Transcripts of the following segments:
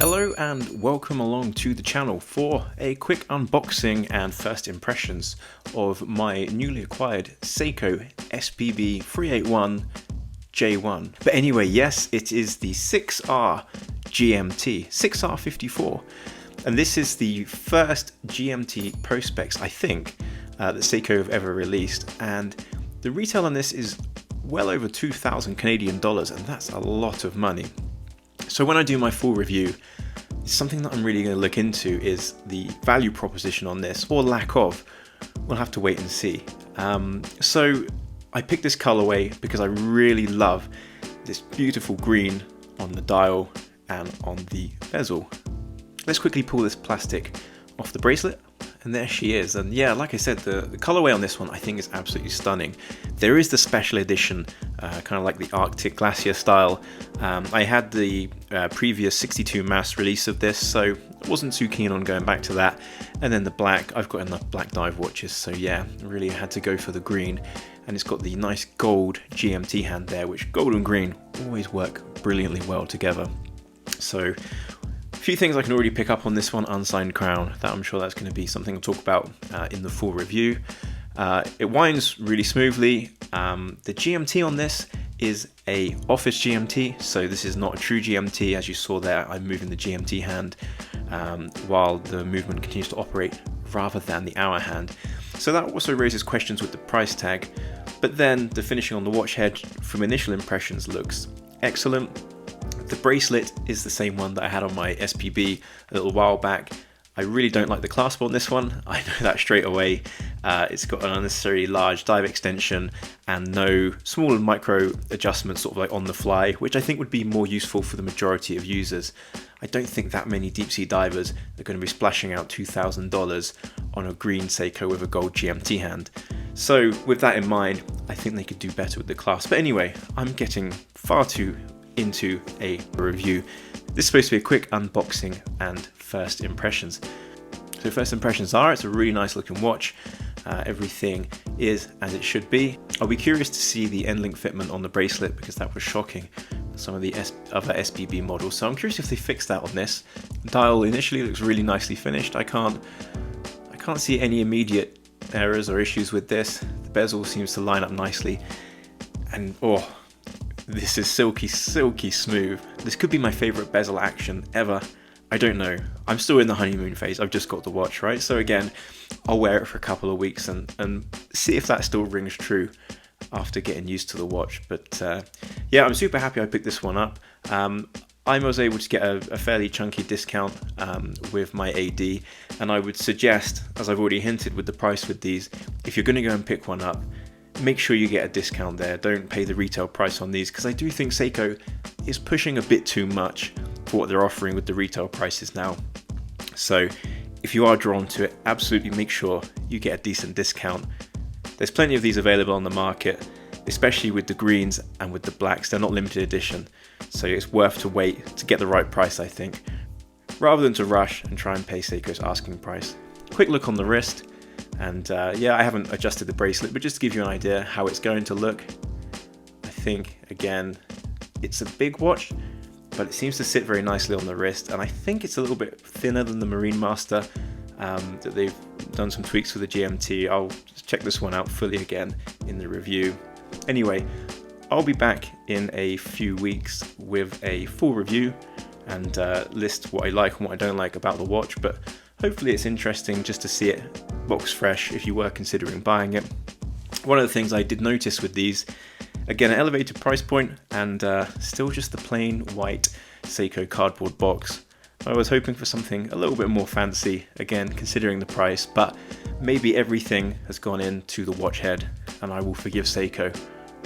Hello and welcome along to the channel for a quick unboxing and first impressions of my newly acquired Seiko SPB381J1. But anyway, yes, it is the 6R GMT, 6R54. And this is the first GMT Prospex, I think, that Seiko have ever released. And the retail on this is well over 2,000 Canadian dollars, and that's a lot of money. So when I do my full review, something that I'm really going to look into is the value proposition on this, or lack of. We'll have to wait and see. So I picked this colorway because I really love this beautiful green on the dial and on the bezel. Let's quickly pull this plastic off the bracelet. And there she is. And yeah, like I said, the colorway on this one I think is absolutely stunning. There is the special edition, kind of like the Arctic Glacier style. I had the previous 62 mass release of this, so I wasn't too keen on going back to that. And then the black, I've got enough black dive watches, so yeah, really had to go for the green. And it's got the nice gold GMT hand there, which gold and green always work brilliantly well together. So a few things I can already pick up on this one, unsigned crown, that I'm sure that's going to be something I'll talk about in the full review. It winds really smoothly. The GMT on this is a office GMT, so this is not a true GMT. As you saw there, I'm moving the GMT hand while the movement continues to operate rather than the hour hand. So that also raises questions with the price tag, but then the finishing on the watch head from initial impressions looks excellent. The bracelet is the same one that I had on my SPB a little while back. I really don't like the clasp on this one. I know that straight away. It's got an unnecessarily large dive extension and no small and micro adjustments sort of like on the fly, which I think would be more useful for the majority of users. I don't think that many deep sea divers are going to be splashing out $2,000 on a green Seiko with a gold GMT hand. So with that in mind, I think they could do better with the clasp. But anyway, I'm getting far too into a review. This is supposed to be a quick unboxing and first impressions. So first impressions are, it's a really nice looking watch. Everything is as it should be. I'll be curious to see the end-link fitment on the bracelet because that was shocking on some of the other SPB models. So I'm curious if they fixed that on this. The dial initially looks really nicely finished. I can't see any immediate errors or issues with this. The bezel seems to line up nicely, and this is silky smooth. This could be my favorite bezel action ever. I don't know. I'm still in the honeymoon phase. I've just got the watch, right? So again, I'll wear it for a couple of weeks and see if that still rings true after getting used to the watch. But yeah, I'm super happy I picked this one up. I was able to get a fairly chunky discount with my AD, and I would suggest, as I've already hinted with the price with these, if you're going to go and pick one up, make sure you get a discount there. Don't pay the retail price on these, because I do think Seiko is pushing a bit too much for what they're offering with the retail prices now. So if you are drawn to it, absolutely make sure you get a decent discount. There's plenty of these available on the market, especially with the greens and with the blacks. They're not limited edition, so it's worth to wait to get the right price, I think, rather than to rush and try and pay Seiko's asking price. Quick look on the wrist. And yeah, I haven't adjusted the bracelet, but just to give you an idea how it's going to look, I think, again, it's a big watch, but it seems to sit very nicely on the wrist. And I think it's a little bit thinner than the Marine Master, that they've done some tweaks for the GMT. I'll check this one out fully again in the review. Anyway, I'll be back in a few weeks with a full review and list what I like and what I don't like about the watch, but hopefully it's interesting just to see it box fresh if you were considering buying it. One of the things I did notice with these, again, an elevated price point and still just the plain white Seiko cardboard box. I was hoping for something a little bit more fancy, again, considering the price, but maybe everything has gone into the watch head, and I will forgive Seiko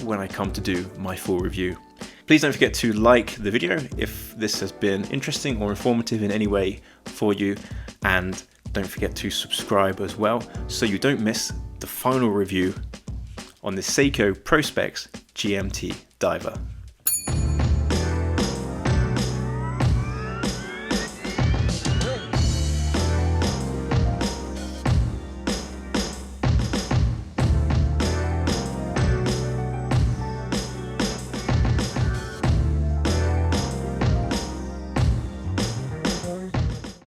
when I come to do my full review. Please don't forget to like the video if this has been interesting or informative in any way for you, and don't forget to subscribe as well so you don't miss the final review on the Seiko Prospex GMT diver.